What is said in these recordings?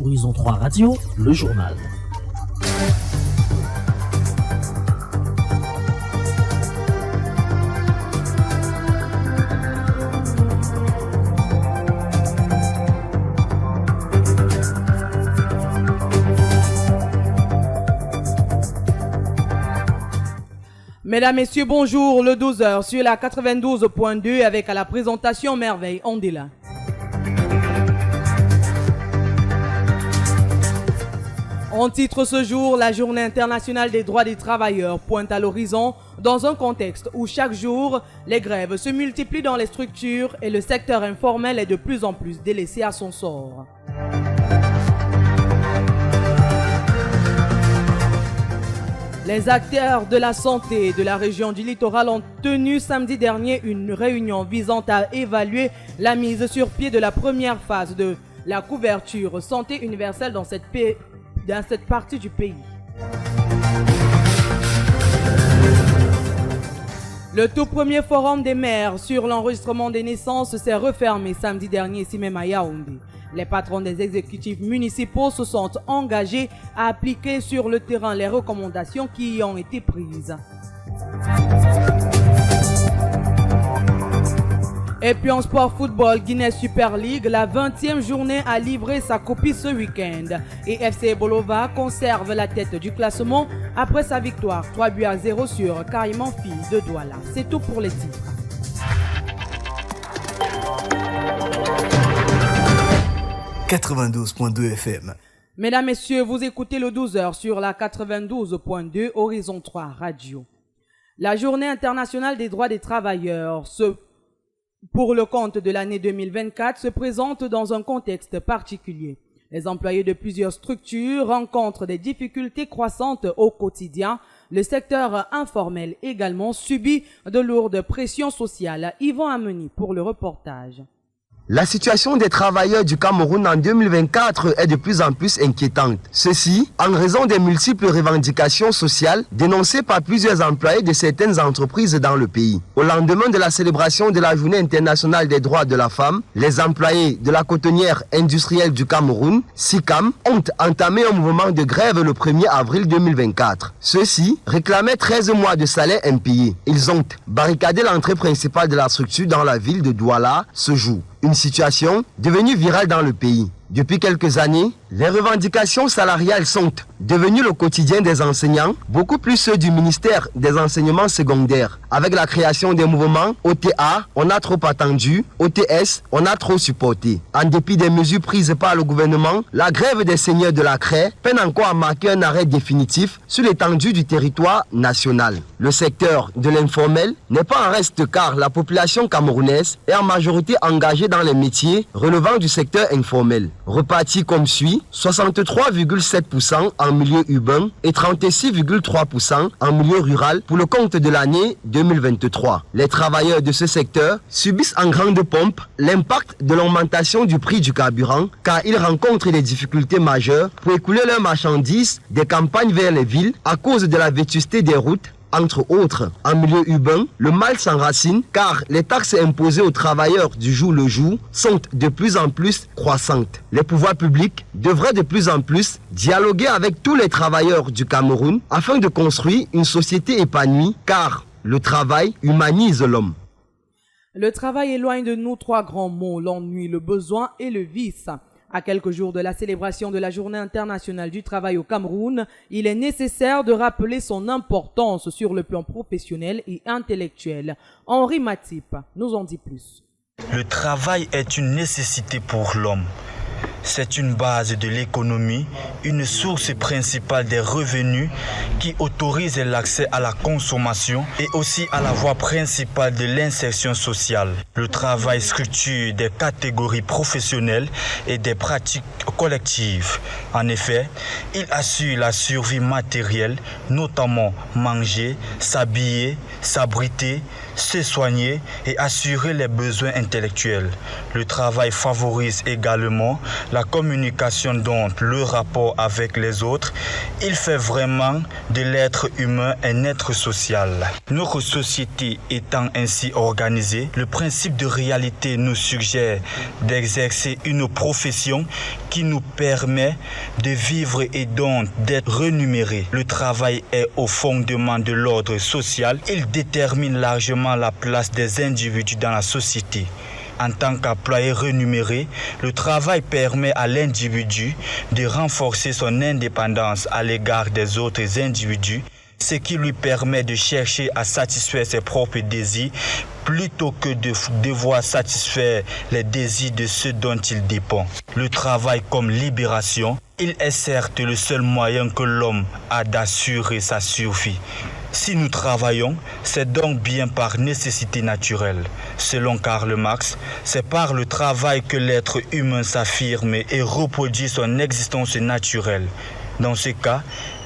Horizon 3 Radio, le journal. Mesdames, Messieurs, bonjour, le 12h sur la 92.2 avec à la présentation Merveille Ondela. On titre ce jour, la Journée internationale des droits des travailleurs pointe à l'horizon dans un contexte où chaque jour, les grèves se multiplient dans les structures et le secteur informel est de plus en plus délaissé à son sort. Les acteurs de la santé de la région du littoral ont tenu samedi dernier une réunion visant à évaluer la mise sur pied de la première phase de la couverture santé universelle dans cette partie du pays. Le tout premier forum des maires sur l'enregistrement des naissances s'est refermé samedi dernier ici même à Yaoundé. Les patrons des exécutifs municipaux se sont engagés à appliquer sur le terrain les recommandations qui y ont été prises. Et puis en sport football, Guinness Super League, la 20e journée a livré sa copie ce week-end. Et FC Bolova conserve la tête du classement après sa victoire 3-0 sur Karimanfi de Douala. C'est tout pour les titres. « 92.2 FM. Mesdames, Messieurs, vous écoutez le 12h sur la 92.2 Horizon 3 Radio. La Journée internationale des droits des travailleurs, pour le compte de l'année 2024, se présente dans un contexte particulier. Les employés de plusieurs structures rencontrent des difficultés croissantes au quotidien. Le secteur informel également subit de lourdes pressions sociales. Yvan Ameni pour le reportage. La situation des travailleurs du Cameroun en 2024 est de plus en plus inquiétante. Ceci en raison des multiples revendications sociales dénoncées par plusieurs employés de certaines entreprises dans le pays. Au lendemain de la célébration de la Journée internationale des droits de la femme, les employés de la cotonnière industrielle du Cameroun, SICAM, ont entamé un mouvement de grève le 1er avril 2024. Ceux-ci réclamaient 13 mois de salaire impayés. Ils ont barricadé l'entrée principale de la structure dans la ville de Douala ce jour. Une situation devenue virale dans le pays. Depuis quelques années, les revendications salariales sont devenues le quotidien des enseignants, beaucoup plus ceux du ministère des enseignements secondaires. Avec la création des mouvements OTA, on a trop attendu, OTS, on a trop supporté. En dépit des mesures prises par le gouvernement, la grève des seigneurs de la craie peine encore à marquer un arrêt définitif sur l'étendue du territoire national. Le secteur de l'informel n'est pas en reste car la population camerounaise est en majorité engagée dans les métiers relevant du secteur informel. Repartis comme suit, 63,7% en milieu urbain et 36,3% en milieu rural pour le compte de l'année 2023. Les travailleurs de ce secteur subissent en grande pompe l'impact de l'augmentation du prix du carburant car ils rencontrent des difficultés majeures pour écouler leurs marchandises des campagnes vers les villes à cause de la vétusté des routes. Entre autres, en milieu urbain, le mal s'enracine car les taxes imposées aux travailleurs du jour le jour sont de plus en plus croissantes. Les pouvoirs publics devraient de plus en plus dialoguer avec tous les travailleurs du Cameroun afin de construire une société épanouie car le travail humanise l'homme. Le travail éloigne de nous trois grands mots, l'ennui, le besoin et le vice. À quelques jours de la célébration de la Journée internationale du travail au Cameroun, il est nécessaire de rappeler son importance sur le plan professionnel et intellectuel. Henri Matip nous en dit plus. Le travail est une nécessité pour l'homme. C'est une base de l'économie, une source principale des revenus qui autorise l'accès à la consommation et aussi à la voie principale de l'insertion sociale. Le travail structure des catégories professionnelles et des pratiques collectives. En effet, il assure la survie matérielle, notamment manger, s'habiller, s'abriter, se soigner et assurer les besoins intellectuels. Le travail favorise également la communication, donc le rapport avec les autres. Il fait vraiment de l'être humain un être social. Notre société étant ainsi organisée, le principe de réalité nous suggère d'exercer une profession qui nous permet de vivre et donc d'être rémunéré. Le travail est au fondement de l'ordre social. Il détermine largement la place des individus dans la société. En tant qu'employé rémunéré, le travail permet à l'individu de renforcer son indépendance à l'égard des autres individus, ce qui lui permet de chercher à satisfaire ses propres désirs plutôt que de devoir satisfaire les désirs de ceux dont il dépend. Le travail comme libération, il est certes le seul moyen que l'homme a d'assurer sa survie. Si nous travaillons, c'est donc bien par nécessité naturelle. Selon Karl Marx, c'est par le travail que l'être humain s'affirme et reproduit son existence naturelle. Dans ce cas,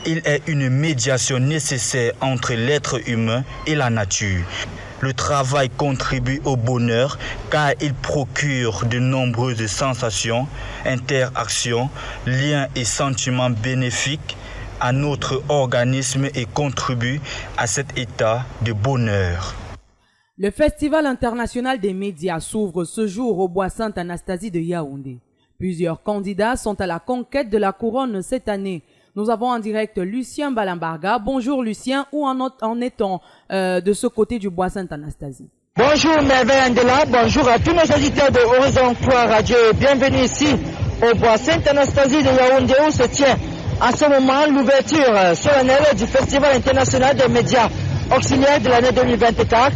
il est une médiation nécessaire entre l'être humain et la nature. Le travail contribue au bonheur car il procure de nombreuses sensations, interactions, liens et sentiments bénéfiques à notre organisme et contribue à cet état de bonheur. Le Festival international des médias s'ouvre ce jour au Bois Sainte-Anastasie de Yaoundé. Plusieurs candidats sont à la conquête de la couronne cette année. Nous avons en direct Lucien Balambarga. Bonjour Lucien, où en est-on de ce côté du Bois Sainte-Anastasie? Bonjour Merveille Andela, bonjour à tous nos auditeurs de Horizon 3 Radio et bienvenue ici au Bois Sainte-Anastasie de Yaoundé où se tient en ce moment l'ouverture solennelle du Festival international des médias auxiliaires de l'année 2024.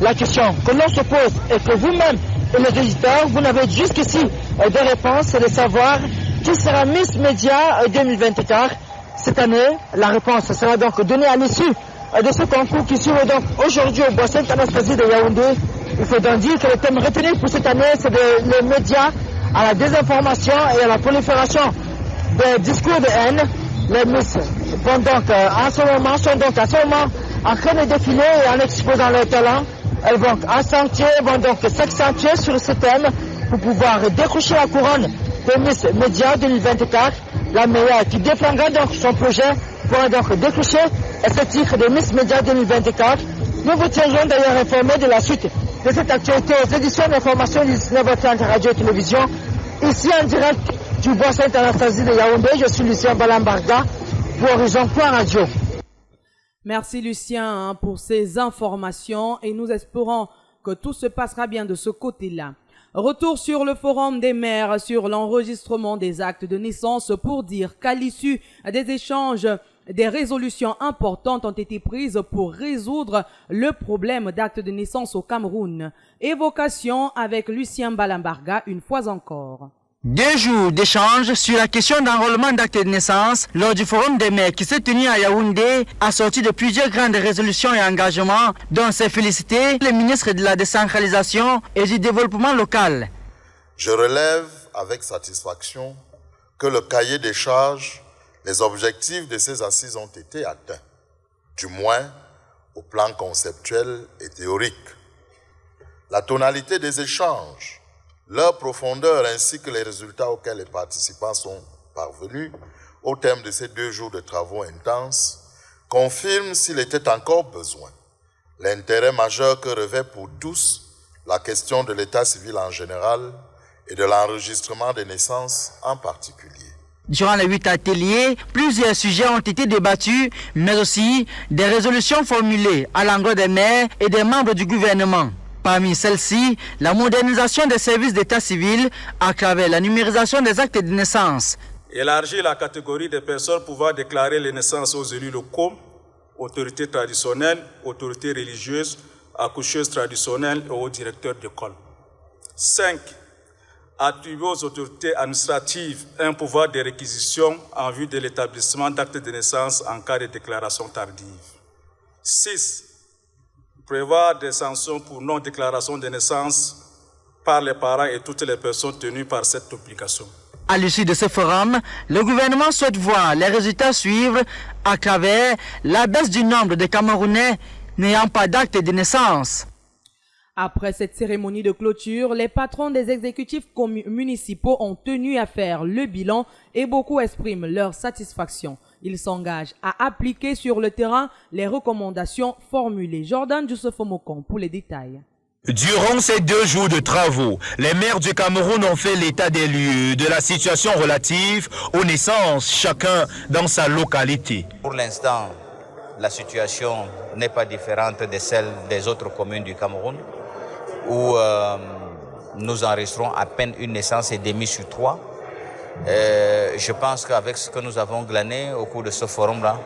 La question que l'on se pose et que vous-même et les auditeurs, vous n'avez jusqu'ici de réponse, c'est de savoir qui sera Miss Média 2024. Cette année, la réponse sera donc donnée à l'issue de ce concours qui s'ouvre donc aujourd'hui au Bois Sainte-Anastasie de Yaoundé. Il faut donc dire que le thème retenu pour cette année, c'est les médias à la désinformation et à la prolifération des discours de haine. Les Miss vont donc sont donc en ce moment en train de défiler et en exposant leurs talents. Elles vont s'accentuer sur ce thème pour pouvoir décrocher la couronne de Miss Média 2024. La meilleure qui défendra donc son projet pourra donc décrocher ce titre de Miss Média 2024. Nous vous tiendrons d'ailleurs informés de la suite de cette actualité aux éditions d'information du 19h30 Radio et Télévision. Ici en direct du Bois Sainte-Anastasie de Yaoundé, je suis Lucien Balambarga pour Horizon 3 Radio. Merci Lucien pour ces informations et nous espérons que tout se passera bien de ce côté-là. Retour sur le forum des maires sur l'enregistrement des actes de naissance pour dire qu'à l'issue des échanges, des résolutions importantes ont été prises pour résoudre le problème d'actes de naissance au Cameroun. Évocation avec Lucien Balambarga une fois encore. 2 jours d'échange sur la question d'enrôlement d'actes de naissance lors du forum des maires qui s'est tenu à Yaoundé, assorti de plusieurs grandes résolutions et engagements dont s'est félicité le ministre de la décentralisation et du développement local. Je relève avec satisfaction que le cahier des charges, les objectifs de ces assises ont été atteints, du moins au plan conceptuel et théorique. La tonalité des échanges, leur profondeur ainsi que les résultats auxquels les participants sont parvenus au terme de ces 2 jours de travaux intenses confirment, s'il était encore besoin, l'intérêt majeur que revêt pour tous la question de l'état civil en général et de l'enregistrement des naissances en particulier. Durant les 8 ateliers, plusieurs sujets ont été débattus, mais aussi des résolutions formulées à l'endroit des maires et des membres du gouvernement. Parmi celles-ci, la modernisation des services d'état civil à travers la numérisation des actes de naissance. Élargir la catégorie des personnes pouvant déclarer les naissances aux élus locaux, autorités traditionnelles, autorités religieuses, accoucheuses traditionnelles et aux directeurs d'école. 5. Attribuer aux autorités administratives un pouvoir de réquisition en vue de l'établissement d'actes de naissance en cas de déclaration tardive. 6. Prévoir des sanctions pour non-déclaration de naissance par les parents et toutes les personnes tenues par cette obligation. À l'issue de ce forum, le gouvernement souhaite voir les résultats suivre à travers la baisse du nombre de Camerounais n'ayant pas d'acte de naissance. Après cette cérémonie de clôture, les patrons des exécutifs municipaux ont tenu à faire le bilan et beaucoup expriment leur satisfaction. Ils s'engagent à appliquer sur le terrain les recommandations formulées. Jordan Djoussoufomokon pour les détails. Durant ces 2 jours de travaux, les maires du Cameroun ont fait l'état des lieux de la situation relative aux naissances, chacun dans sa localité. Pour l'instant, la situation n'est pas différente de celle des autres communes du Cameroun, où nous enregistrons à peine une naissance et demie sur 3. Je pense qu'avec ce que nous avons glané au cours de ce forum-là,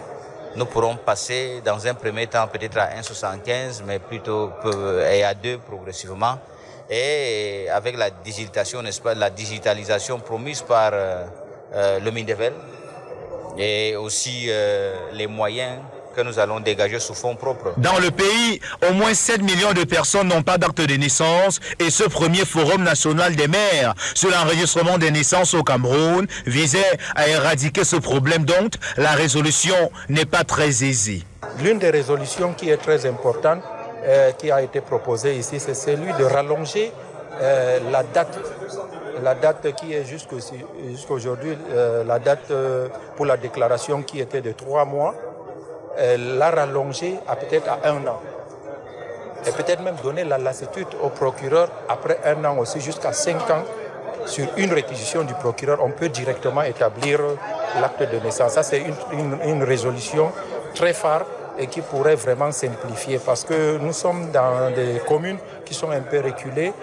nous pourrons passer dans un premier temps peut-être à 1,75, mais plutôt et à 2 progressivement. Et avec la digitalisation, n'est-ce pas, la digitalisation promise par le MINDEVEL et aussi les moyens que nous allons dégager sous fonds propres. Dans le pays, au moins 7 millions de personnes n'ont pas d'acte de naissance et ce premier forum national des maires sur l'enregistrement des naissances au Cameroun visait à éradiquer ce problème dont la résolution n'est pas très aisée. L'une des résolutions qui est très importante, qui a été proposée ici, c'est celui de rallonger la date qui est jusqu'aujourd'hui, la date pour la déclaration qui était de 3 mois. La rallonger à peut-être à 1 an. Et peut-être même donner la lassitude au procureur après 1 an aussi jusqu'à 5 ans. Sur une réquisition du procureur, on peut directement établir l'acte de naissance. Ça, c'est une résolution très phare et qui pourrait vraiment simplifier parce que nous sommes dans des communes qui sont un peu reculées.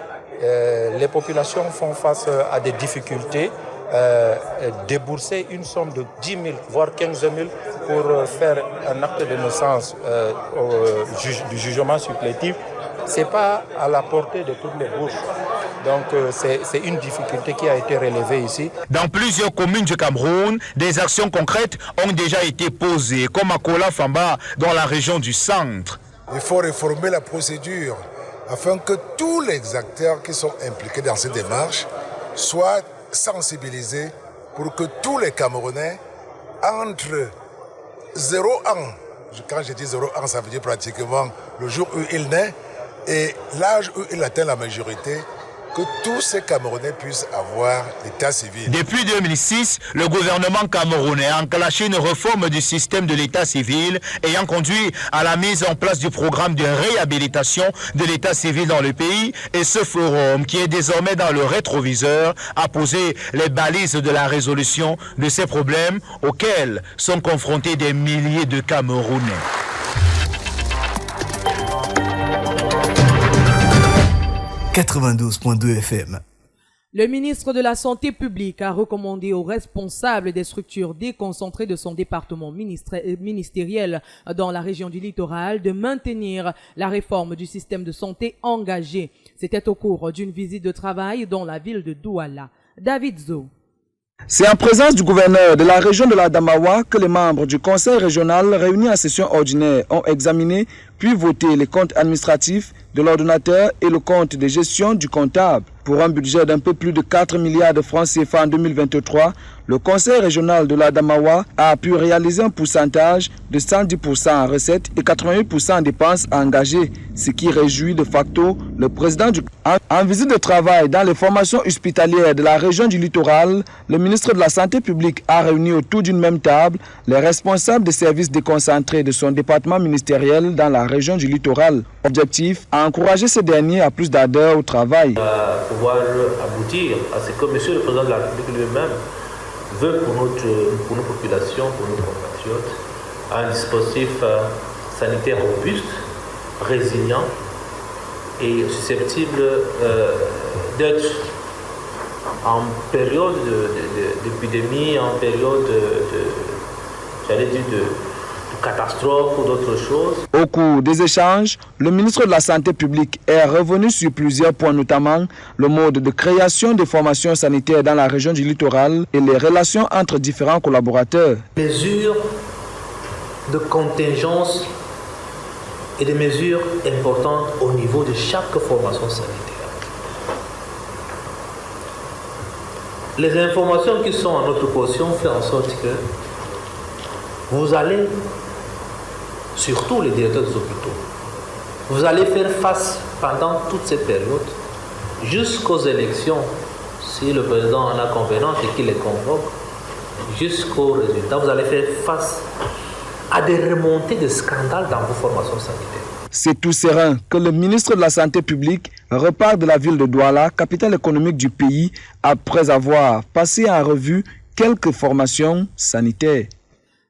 Les populations font face à des difficultés. Débourser une somme de 10 000 voire 15 000 pour faire un acte de naissance du jugement supplétif, ce n'est pas à la portée de toutes les bouches. Donc c'est une difficulté qui a été relevée ici. Dans plusieurs communes du Cameroun, des actions concrètes ont déjà été posées, comme à Kola Famba dans la région du centre. Il faut réformer la procédure afin que tous les acteurs qui sont impliqués dans ces démarches soient sensibilisés pour que tous les Camerounais entre 0 ans, quand je dis 0 ans, ça veut dire pratiquement le jour où il naît et l'âge où il atteint la majorité, que tous ces Camerounais puissent avoir l'état civil. Depuis 2006, le gouvernement camerounais a enclenché une réforme du système de l'état civil ayant conduit à la mise en place du programme de réhabilitation de l'état civil dans le pays. Et ce forum, qui est désormais dans le rétroviseur, a posé les balises de la résolution de ces problèmes auxquels sont confrontés des milliers de Camerounais. « 92.2 FM. Le ministre de la Santé publique a recommandé aux responsables des structures déconcentrées de son département ministériel dans la région du littoral de maintenir la réforme du système de santé engagée. C'était au cours d'une visite de travail dans la ville de Douala. David Zo. C'est en présence du gouverneur de la région de l'Adamawa que les membres du conseil régional réunis en session ordinaire ont examiné puis voté les comptes administratifs de l'ordonnateur et le compte de gestion du comptable. Pour un budget d'un peu plus de 4 milliards de francs CFA en 2023, le conseil régional de l'Adamawa a pu réaliser un pourcentage de 110% en recettes et 88% en dépenses engagées, ce qui réjouit de facto le président du... En visite de travail dans les formations hospitalières de la région du littoral, le ministre de la Santé publique a réuni autour d'une même table les responsables des services déconcentrés de son département ministériel dans la région du littoral. Objectif, à encourager ces derniers à plus d'ardeur au travail. Pouvoir aboutir à ce que M. le Président de la République lui-même veut pour nos populations, pour nos compatriotes, un dispositif sanitaire robuste, résilient et susceptible d'être en période d'épidémie, en période de catastrophes ou d'autres choses. Au cours des échanges, le ministre de la Santé publique est revenu sur plusieurs points, notamment le mode de création des formations sanitaires dans la région du littoral et les relations entre différents collaborateurs. Mesures de contingence et des mesures importantes au niveau de chaque formation sanitaire. Les informations qui sont à notre possession font en sorte que vous allez, surtout les directeurs des hôpitaux, vous allez faire face pendant toute cette période, jusqu'aux élections, si le président en a convenance et qu'il les convoque, jusqu'aux résultats, vous allez faire face à des remontées de scandales dans vos formations sanitaires. C'est tout serein que le ministre de la Santé publique repart de la ville de Douala, capitale économique du pays, après avoir passé en revue quelques formations sanitaires.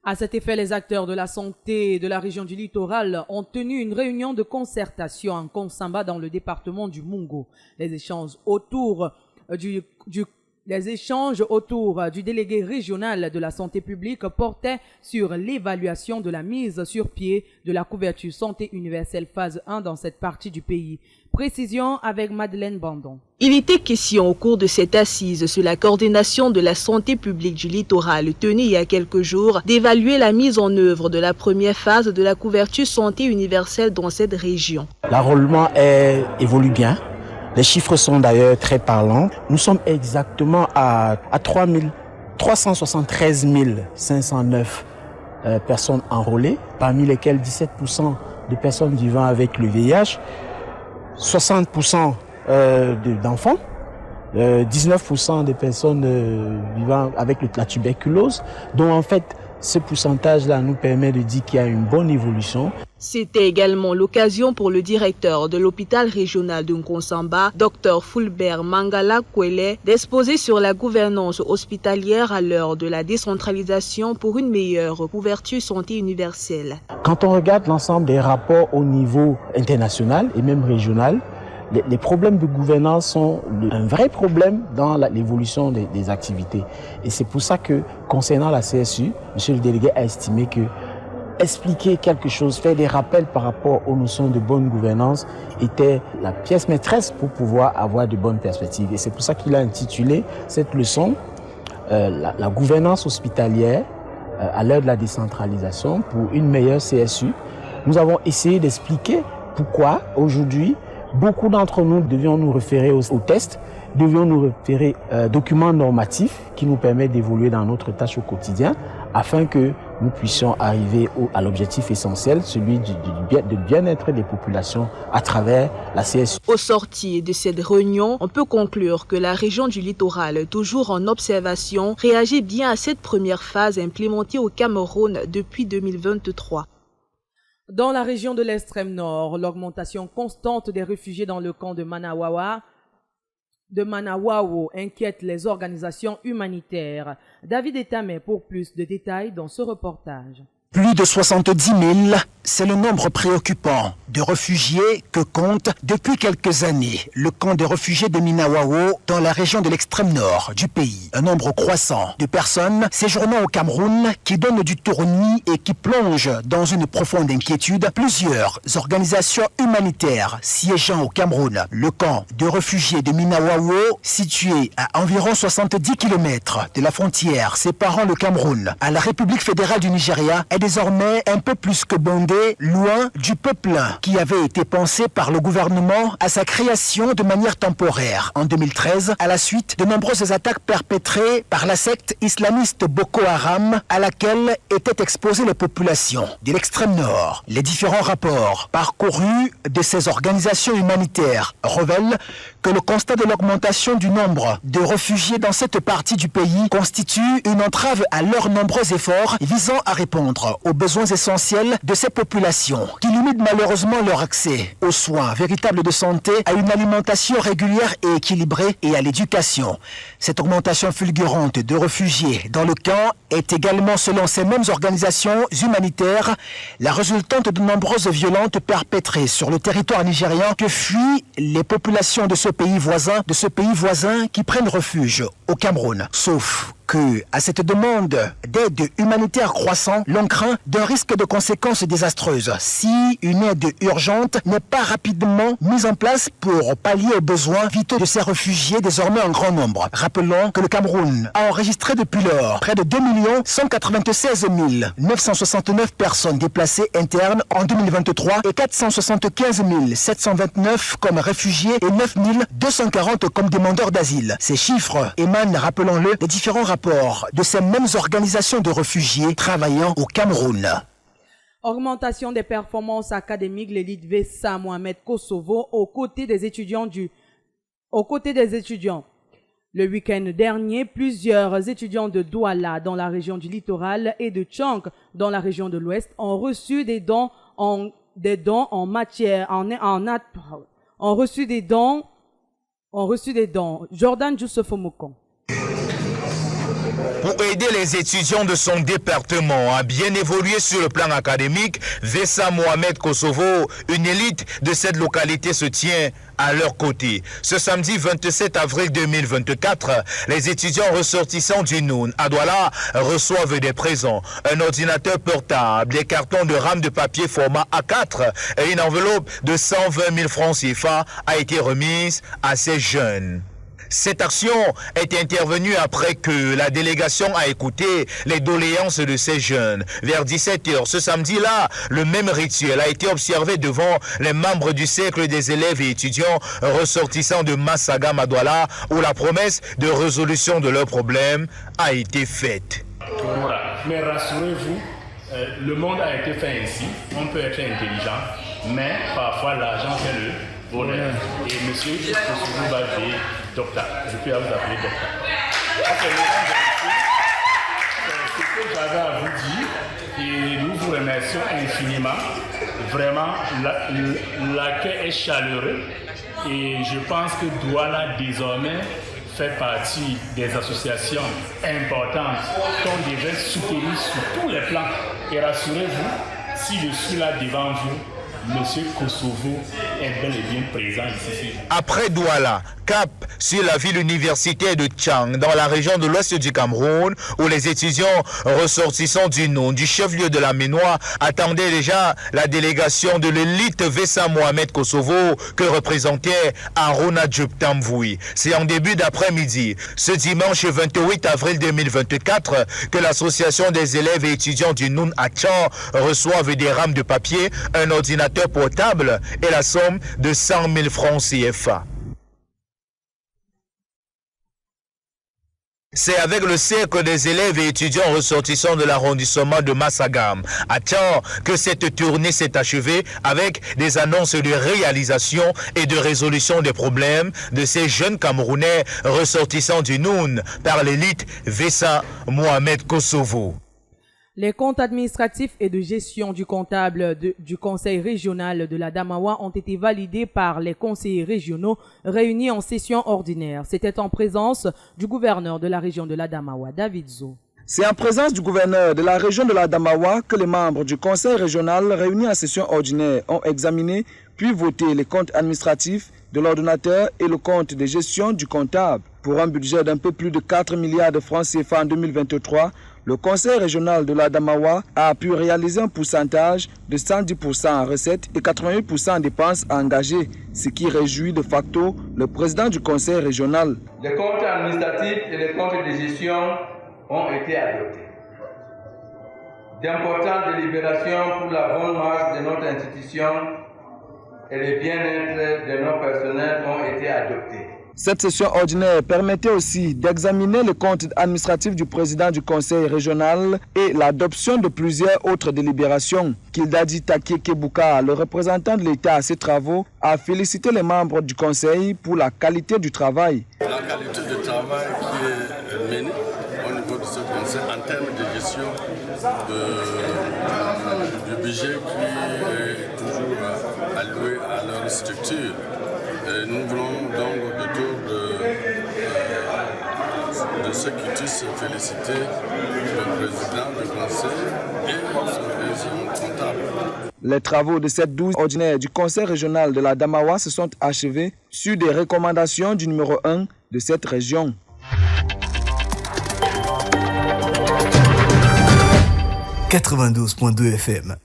À cet effet, les acteurs de la santé de la région du littoral ont tenu une réunion de concertation en Konsamba dans le département du Mungo. Les échanges autour du délégué régional de la santé publique portaient sur l'évaluation de la mise sur pied de la couverture santé universelle phase 1 dans cette partie du pays. Précision avec Madeleine Bandon. Il était question au cours de cette assise sur la coordination de la santé publique du littoral tenue il y a quelques jours d'évaluer la mise en œuvre de la première phase de la couverture santé universelle dans cette région. L'enrôlement évolue bien. Les chiffres sont d'ailleurs très parlants. Nous sommes exactement à 373 509 personnes enrôlées, parmi lesquelles 17% de personnes vivant avec le VIH, 60% d'enfants, 19% des personnes vivant avec la tuberculose. Donc en fait, ce pourcentage-là nous permet de dire qu'il y a une bonne évolution. C'était également l'occasion pour le directeur de l'hôpital régional de Nkonsamba, Dr Fulbert Mangala Kwele, d'exposer sur la gouvernance hospitalière à l'heure de la décentralisation pour une meilleure couverture santé universelle. Quand on regarde l'ensemble des rapports au niveau international et même régional, les problèmes de gouvernance sont un vrai problème dans l'évolution des activités. Et c'est pour ça que, concernant la CSU, M. le délégué a estimé que expliquer quelque chose, faire des rappels par rapport aux notions de bonne gouvernance était la pièce maîtresse pour pouvoir avoir de bonnes perspectives. Et c'est pour ça qu'il a intitulé cette leçon la gouvernance hospitalière à l'heure de la décentralisation pour une meilleure CSU. Nous avons essayé d'expliquer pourquoi aujourd'hui beaucoup d'entre nous devions nous référer aux tests, devions nous référer documents normatifs qui nous permettent d'évoluer dans notre tâche au quotidien afin que nous puissions arriver à l'objectif essentiel, celui du bien-être des populations à travers la CSU. Au sortir de cette réunion, on peut conclure que la région du littoral, toujours en observation, réagit bien à cette première phase implémentée au Cameroun depuis 2023. Dans la région de l'extrême nord, l'augmentation constante des réfugiés dans le camp de Manawao inquiète les organisations humanitaires. David Etamé pour plus de détails dans ce reportage. Plus de 70 000, c'est le nombre préoccupant de réfugiés que compte depuis quelques années le camp de réfugiés de Minawao dans la région de l'extrême nord du pays. Un nombre croissant de personnes séjournant au Cameroun qui donne du tournis et qui plonge dans une profonde inquiétude plusieurs organisations humanitaires siégeant au Cameroun. Le camp de réfugiés de Minawao, situé à environ 70 km de la frontière séparant le Cameroun à la République fédérale du Nigeria, est désormais un peu plus que bondé, loin du peuple qui avait été pensé par le gouvernement à sa création de manière temporaire en 2013 à la suite de nombreuses attaques perpétrées par la secte islamiste Boko Haram à laquelle étaient exposées les populations de l'extrême nord. Les différents rapports parcourus de ces organisations humanitaires révèlent que le constat de l'augmentation du nombre de réfugiés dans cette partie du pays constitue une entrave à leurs nombreux efforts visant à répondre aux besoins essentiels de ces populations qui limitent malheureusement leur accès aux soins véritables de santé, à une alimentation régulière et équilibrée et à l'éducation. Cette augmentation fulgurante de réfugiés dans le camp est également, selon ces mêmes organisations humanitaires, la résultante de nombreuses violences perpétrées sur le territoire nigérian que fuient les populations de ce pays voisin qui prennent refuge au Cameroun. Sauf que, à cette demande d'aide humanitaire croissant, l'on craint d'un risque de conséquences désastreuses si une aide urgente n'est pas rapidement mise en place pour pallier aux besoins vitaux de ces réfugiés désormais en grand nombre. Rappelons que le Cameroun a enregistré depuis lors près de 2 196 969 personnes déplacées internes en 2023 et 475 729 comme réfugiés et 9 240 comme demandeurs d'asile. Ces chiffres émanent, rappelons-le, des différents rapports de ces mêmes organisations de réfugiés travaillant au Cameroun. Augmentation des performances académiques, l'élite Vessa Mohamed Kosovo aux côtés des étudiants. Le week-end dernier, plusieurs étudiants de Douala dans la région du littoral et de Tchank dans la région de l'Ouest ont reçu des dons ont reçu des dons. Jordan Djoussoufomokon. Pour aider les étudiants de son département à bien évoluer sur le plan académique, Vessa Mohamed Kosovo, une élite de cette localité, se tient à leur côté. Ce samedi 27 avril 2024, les étudiants ressortissants du Noun à Douala reçoivent des présents, un ordinateur portable, des cartons de rames de papier format A4 et une enveloppe de 120 000 francs CFA a été remise à ces jeunes. Cette action est intervenue après que la délégation a écouté les doléances de ces jeunes. Vers 17h, ce samedi-là, le même rituel a été observé devant les membres du cercle des élèves et étudiants ressortissants de Massagam à Douala, où la promesse de résolution de leurs problèmes a été faite. Voilà. Mais rassurez-vous, le monde a été fait ainsi. On peut être intelligent, mais parfois l'argent fait le bonheur. Et monsieur, je peux vous appeler docteur. Je peux vous appeler docteur. C'est ce que j'avais à vous dire et nous vous remercions infiniment. Vraiment, l'accueil est chaleureux et je pense que Douala désormais fait partie des associations importantes qu'on devrait soutenir sur tous les plans. Et rassurez-vous, si je suis là devant vous, Monsieur Kosovo est bel et bien présent ici. Après Douala, cap sur la ville universitaire de Tchang, dans la région de l'ouest du Cameroun, où les étudiants ressortissants du Noun, du chef-lieu de la Ménois, attendaient déjà la délégation de l'élite Vessa Mohamed Kosovo que représentait Aruna Diop Tamvoui. C'est en début d'après-midi, ce dimanche 28 avril 2024, que l'association des élèves et étudiants du Noun à Tchang reçoivent des rames de papier, un ordinateur portable et la somme de 100 000 francs CFA. C'est avec le cercle des élèves et étudiants ressortissants de l'arrondissement de Massagam à Tchang que cette tournée s'est achevée avec des annonces de réalisation et de résolution des problèmes de ces jeunes Camerounais ressortissants du Noun par l'élite Vessa Mohamed Kosovo. Les comptes administratifs et de gestion du comptable du Conseil régional de la Damawa ont été validés par les conseillers régionaux réunis en session ordinaire. C'était en présence du gouverneur de la région de la Damawa, David Zo. C'est en présence du gouverneur de la région de la Damawa que les membres du Conseil régional réunis en session ordinaire ont examiné puis voté les comptes administratifs de l'ordonnateur et le compte de gestion du comptable. Pour un budget d'un peu plus de 4 milliards de francs CFA en 2023, le Conseil régional de la Damawa a pu réaliser un pourcentage de 110% en recettes et 88% en dépenses engagées, ce qui réjouit de facto le président du Conseil régional. Les comptes administratifs et les comptes de gestion ont été adoptés. D'importantes délibérations pour la bonne marche de notre institution et le bien-être de nos personnels ont été adoptées. Cette session ordinaire permettait aussi d'examiner le compte administratif du président du conseil régional et l'adoption de plusieurs autres délibérations. Kildadi Také Kebuka, le représentant de l'État à ces travaux, a félicité les membres du conseil pour la qualité du travail. La qualité du travail qui est menée au niveau de ce conseil en termes de gestion du budget qui est toujours alloué à leur structure. Et nous voulons donc autour de ceux qui tous féliciter le président du conseil et son président comptable. Les travaux de cette 12 ordinaire du conseil régional de la Damawa se sont achevés sur des recommandations du numéro 1 de cette région. « 92.2 FM »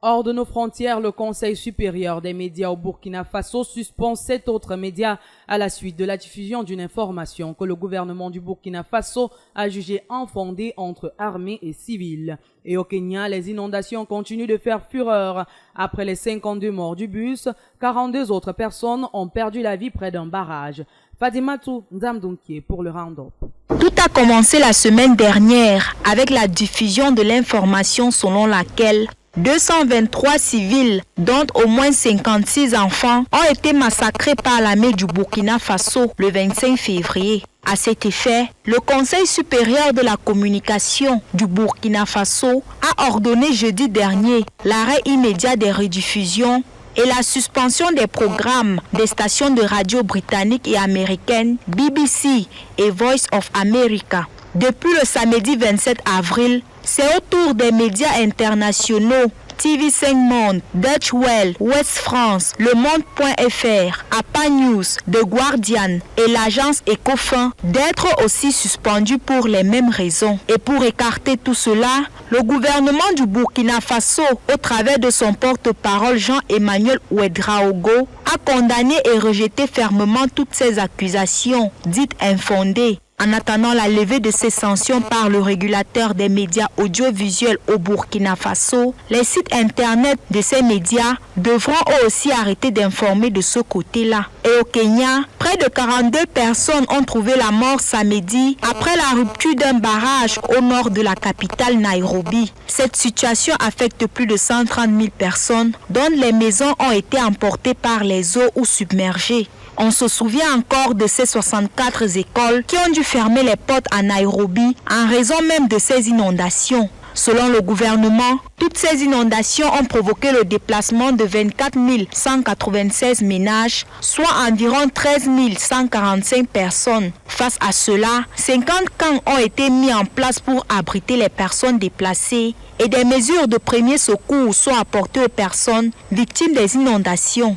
Hors de nos frontières, le Conseil supérieur des médias au Burkina Faso suspend 7 autres médias à la suite de la diffusion d'une information que le gouvernement du Burkina Faso a jugée infondée entre armées et civils. Et au Kenya, les inondations continuent de faire fureur. Après les 52 morts du bus, 42 autres personnes ont perdu la vie près d'un barrage. Fadimatou Ndamdounkie pour le round-up. Tout a commencé la semaine dernière avec la diffusion de l'information selon laquelle 223 civils, dont au moins 56 enfants, ont été massacrés par l'armée du Burkina Faso le 25 février. À cet effet, le Conseil supérieur de la communication du Burkina Faso a ordonné jeudi dernier l'arrêt immédiat des rediffusions et la suspension des programmes des stations de radio britanniques et américaines BBC et Voice of America. Depuis le samedi 27 avril, c'est au tour des médias internationaux TV5 Monde, Dutch Well, West France, Le Monde.fr, APA News, The Guardian et l'agence Ecofin d'être aussi suspendus pour les mêmes raisons. Et pour écarter tout cela, le gouvernement du Burkina Faso, au travers de son porte-parole Jean-Emmanuel Ouedraogo, a condamné et rejeté fermement toutes ces accusations dites infondées. En attendant la levée de ces sanctions par le régulateur des médias audiovisuels au Burkina Faso, les sites internet de ces médias devront eux aussi arrêter d'informer de ce côté-là. Et au Kenya, près de 42 personnes ont trouvé la mort samedi après la rupture d'un barrage au nord de la capitale Nairobi. Cette situation affecte plus de 130 000 personnes dont les maisons ont été emportées par les eaux ou submergées. On se souvient encore de ces 64 écoles qui ont dû fermer les portes à Nairobi en raison même de ces inondations. Selon le gouvernement, toutes ces inondations ont provoqué le déplacement de 24 196 ménages, soit environ 13 145 personnes. Face à cela, 50 camps ont été mis en place pour abriter les personnes déplacées et des mesures de premier secours sont apportées aux personnes victimes des inondations.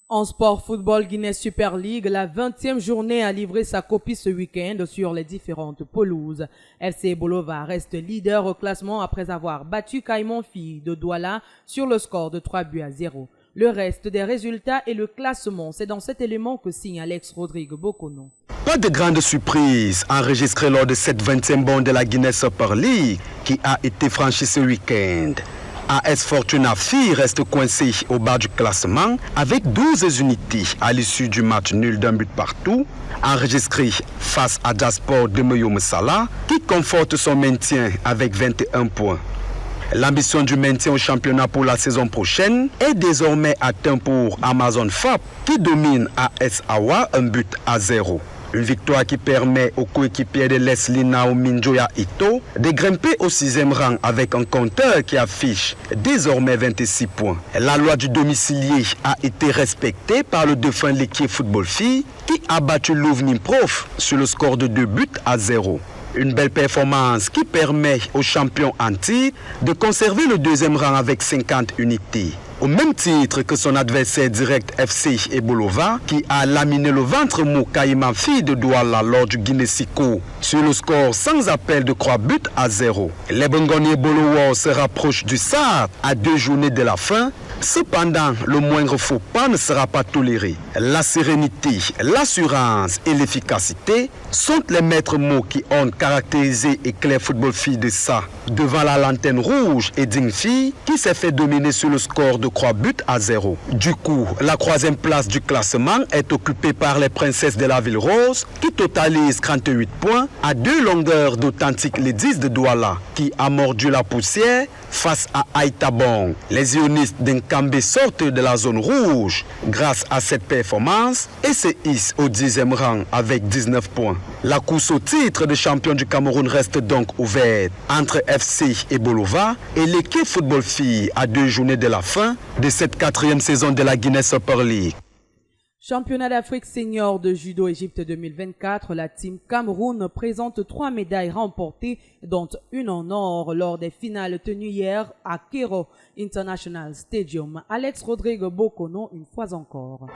En sport football Guinness Super League, la 20e journée a livré sa copie ce week-end sur les différentes pelouses. FC Bolova reste leader au classement après avoir battu Caïman Filles de Douala sur le score de 3-0. Le reste des résultats et le classement, c'est dans cet élément que signe Alex Rodrigue Bokono. Pas de grande surprise enregistrée lors de cette 20e bande de la Guinness Super League qui a été franchie ce week-end. AS Fortuna Filles reste coincé au bas du classement avec 12 unités à l'issue du match nul d'un but partout, enregistré face à Jasport de Moyo-Messala qui conforte son maintien avec 21 points. L'ambition du maintien au championnat pour la saison prochaine est désormais atteinte pour Amazon FAP qui domine AS Awa 1-0. Une victoire qui permet aux coéquipiers de Leslie Naomi Njoya Ito de grimper au 6e rang avec un compteur qui affiche désormais 26 points. La loi du domicilié a été respectée par le défunt Léquier Football Filles qui a battu Louvni Prof sur le score de 2-0. Une belle performance qui permet aux champions en titre de conserver le 2e rang avec 50 unités. Au même titre que son adversaire direct FC Ebolova qui a laminé le ventre mou Caïman Filles de Douala lors du Guinésico sur le score sans appel de 3-0. Les Bongoniers Bolowo se rapprochent du SAR à 2 journées de la fin. Cependant, le moindre faux pas ne sera pas toléré. La sérénité, l'assurance et l'efficacité sont les maîtres mots qui ont caractérisé Éclair Football Filles de ça devant la lanterne rouge et Ding Filles qui s'est fait dominer sur le score de 3-0. Du coup, la 3e place du classement est occupée par les princesses de la Ville Rose qui totalisent 38 points à 2 longueurs d'Authentique Ladies de Douala qui a mordu la poussière face à Aïtabong. Les ionistes d'Nkambe sortent de la zone rouge grâce à cette performance et se hissent au 10e rang avec 19 points. La course au titre de champion du Cameroun reste donc ouverte entre FC et Bolova et l'équipe Football Filles à 2 journées de la fin de cette 4e saison de la Guinness Super League. Championnat d'Afrique senior de judo Égypte 2024, la team Cameroun présente 3 médailles remportées, dont une en or lors des finales tenues hier à Cairo International Stadium. Alex Rodrigue Bokono, une fois encore.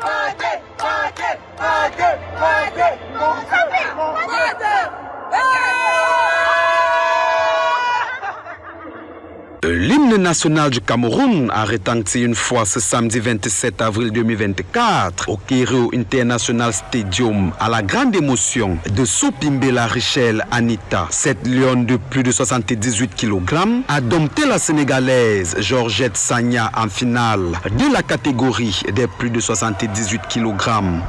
L'hymne national du Cameroun a retenti une fois ce samedi 27 avril 2024 au Cairo International Stadium à la grande émotion de Soupimbela Richelle Anita. Cette lionne de plus de 78 kg a dompté la Sénégalaise Georgette Sagna en finale de la catégorie des plus de 78 kg.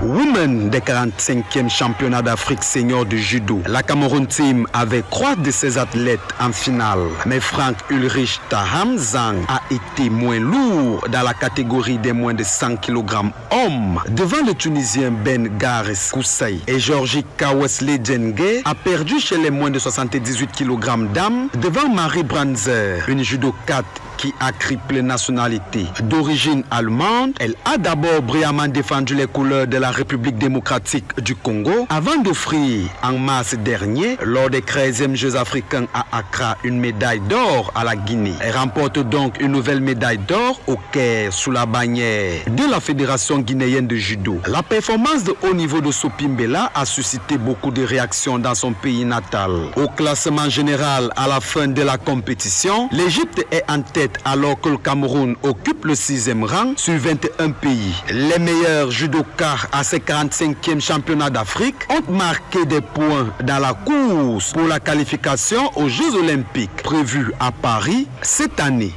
Women des 45e championnats d'Afrique senior de judo. La Cameroun team avait 3 de ses athlètes en finale, mais Frank Ulrich Taham Zhang a été moins lourd dans la catégorie des moins de 100 kg hommes devant le Tunisien Ben Gares Koussaï. Et Georgie Kawesley Djenge a perdu chez les moins de 78 kg dames devant Marie Branzer, une judokate qui a triplé nationalité. D'origine allemande, elle a d'abord brillamment défendu les couleurs de la République démocratique du Congo avant d'offrir en mars dernier, lors des 13e Jeux africains à Accra, une médaille d'or à la Guinée. Elle remporte donc une nouvelle médaille d'or au Caire sous la bannière de la Fédération guinéenne de judo. La performance de haut niveau de Sopimbela a suscité beaucoup de réactions dans son pays natal. Au classement général à la fin de la compétition, l'Égypte est en tête alors que le Cameroun occupe le 6e rang sur 21 pays. Les meilleurs judokas à ces 45e championnats d'Afrique ont marqué des points dans la course pour la qualification aux Jeux olympiques prévus à Paris cette année.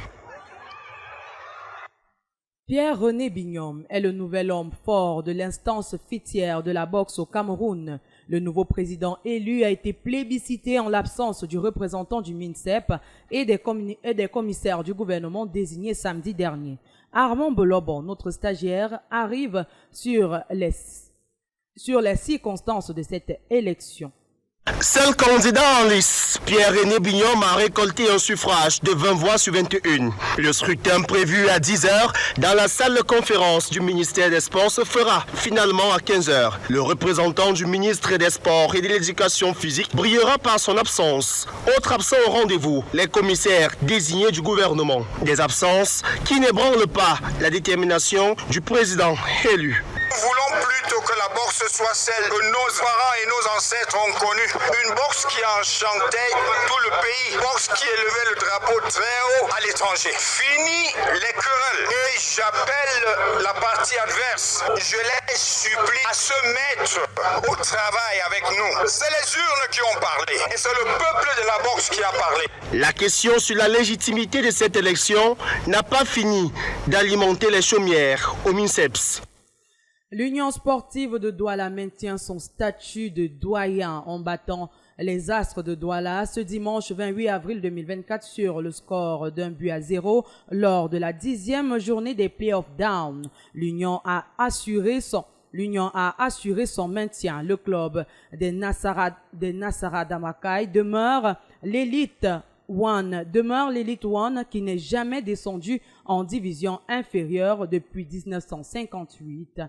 Pierre-René Bignome est le nouvel homme fort de l'instance fêtière de la boxe au Cameroun. Le nouveau président élu a été plébiscité en l'absence du représentant du MINSEP et des commissaires du gouvernement désignés samedi dernier. Armand Belobon, notre stagiaire, arrive sur les circonstances de cette élection. Seul candidat en lice, Pierre-René Bignome a récolté un suffrage de 20 voix sur 21. Le scrutin prévu à 10h dans la salle de conférence du ministère des Sports se fera finalement à 15h. Le représentant du ministre des Sports et de l'Éducation physique brillera par son absence. Autre absent au rendez-vous, les commissaires désignés du gouvernement. Des absences qui n'ébranlent pas la détermination du président élu. Nous voulons plutôt que la boxe soit celle que nos parents et nos ancêtres ont connue. Une boxe qui enchantait tout le pays. Une boxe qui élevait le drapeau très haut à l'étranger. Fini les querelles. Et j'appelle la partie adverse. Je les supplie à se mettre au travail avec nous. C'est les urnes qui ont parlé. Et c'est le peuple de la boxe qui a parlé. La question sur la légitimité de cette élection n'a pas fini d'alimenter les chaumières au MINSEPS. L'Union sportive de Douala maintient son statut de doyen en battant les Astres de Douala ce dimanche 28 avril 2024 sur le score d'1-0 lors de la 10e journée des playoffs down. L'Union a assuré son maintien. Le club des Nassara Damakai demeure l'élite One qui n'est jamais descendu en division inférieure depuis 1958.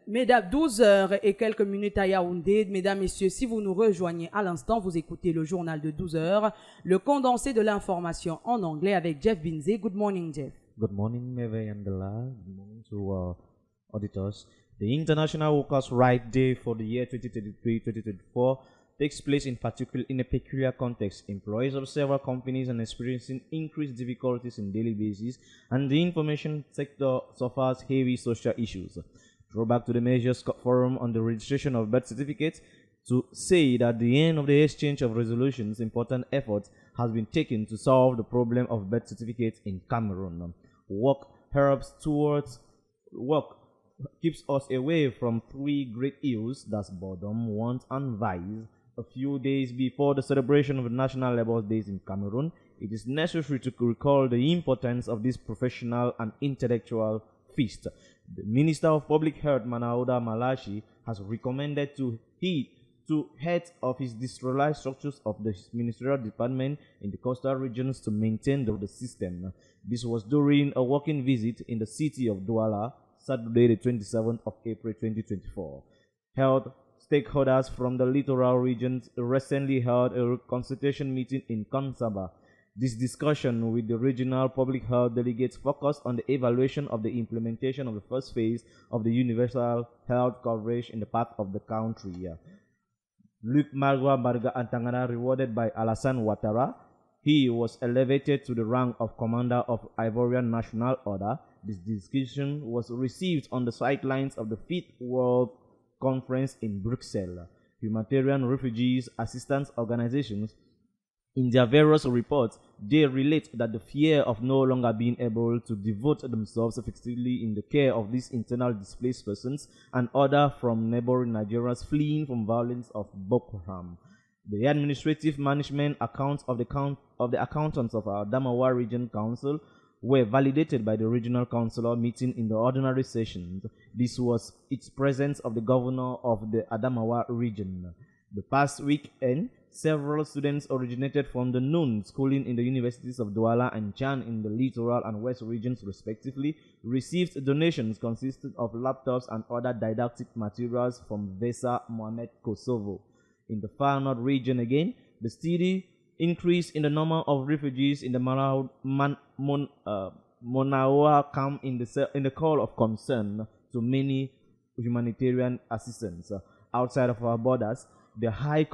Mesdames, 12h et quelques minutes à Yaoundé. Mesdames, Messieurs, si vous nous rejoignez à l'instant, vous écoutez le journal de 12h, le condensé de l'information en anglais avec Jeff Binze. Good morning, Jeff. Good morning, Meve Yandela. Good morning to auditors. The International Workers' Rights Day for the year 2023-2024 takes place in a peculiar context. Employees of several companies are experiencing increased difficulties in daily basis, and the information sector suffers heavy social issues. Throwback to the Measures Forum on the registration of birth certificates to say that at the end of the exchange of resolutions, important effort has been taken to solve the problem of birth certificates in Cameroon. Work keeps us away from three great ills, that's boredom, want, and vice. A few days before the celebration of the National Labour Days in Cameroon, it is necessary to recall the importance of this professional and intellectual feast. The Minister of Public Health, Manauda Malachi, has recommended to heads of his decentralized structures of the ministerial department in the coastal regions to maintain the system. This was during a working visit in the city of Douala, Saturday, the 27th of April 2024. Health stakeholders from the littoral regions recently held a consultation meeting in Kansaba. This discussion with the regional public health delegates focused on the evaluation of the implementation of the first phase of the universal health coverage in the part of the country. Luc Marwa Barga Antangana rewarded by Alassane Ouattara. He was elevated to the rank of Commander of Ivorian National Order. This discussion was received on the sidelines of the 5th World Conference in Brussels. Humanitarian refugees assistance organizations, in their various reports, they relate that the fear of no longer being able to devote themselves effectively in the care of these internal displaced persons and other from neighboring Nigerians fleeing from violence of Boko Haram. The administrative management accounts of the accountants of our Adamawa Region Council were validated by the regional councillor meeting in the ordinary sessions. This was its presence of the governor of the Adamawa region. The past weekend, several students originated from the noon schooling in the universities of Douala and Chan in the littoral and west regions respectively received donations consisting of laptops and other didactic materials from Vesa Mohamed Kosovo. In the far north region again, the steady increase in the number of refugees in the Monaoa camp in the call of concern to many humanitarian assistance. Outside of our borders, the High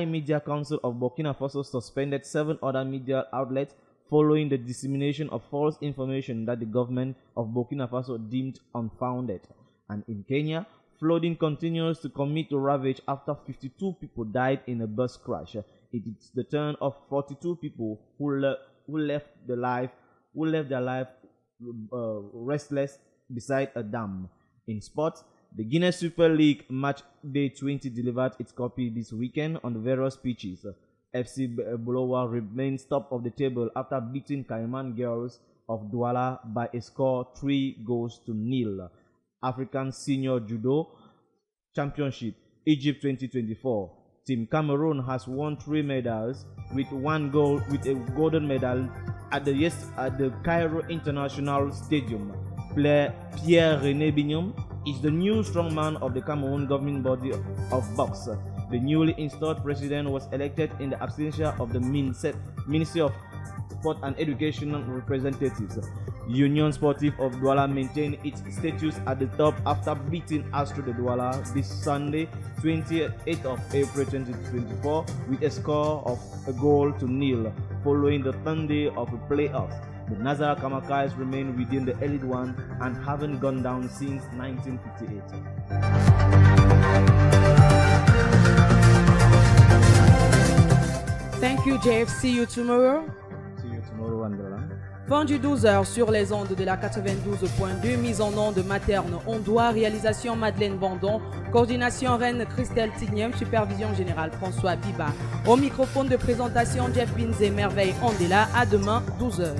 Media Council of Burkina Faso suspended 7 other media outlets following the dissemination of false information that the government of Burkina Faso deemed unfounded. And in Kenya, flooding continues to commit to ravage after 52 people died in a bus crash. It is the turn of 42 people who left their life restless beside a dam. In sports, the Guinness Super League Match Day 20 delivered its copy this weekend on the various pitches. FC Bulowa remains top of the table after beating Cayman Girls of Douala by a score 3-0. African Senior Judo Championship Egypt 2024. Team Cameroon has won 3 medals with a golden medal at the Cairo International Stadium. Pierre-René Bignon is the new strongman of the Cameroon governing body of box. The newly installed president was elected in the absence of the Ministry of Sport and Education representatives. Union Sportive of Douala maintained its status at the top after beating Astro de Douala this Sunday, 28th of April 2024, with a score of 1-0 following the 10th day of the playoffs. The Nazara Kamakais remain within the Elite One and haven't gone down since 1958. Thank you, Jeff. See you tomorrow. See you tomorrow, Andela. Fin du 12h sur les ondes de la 92.2, mise en onde materne Ondois, réalisation Madeleine Bandon, coordination Reine Christelle Tigniem, supervision générale François Biba. Au microphone de présentation Jeff Binze, Merveille Andela. À demain, 12h.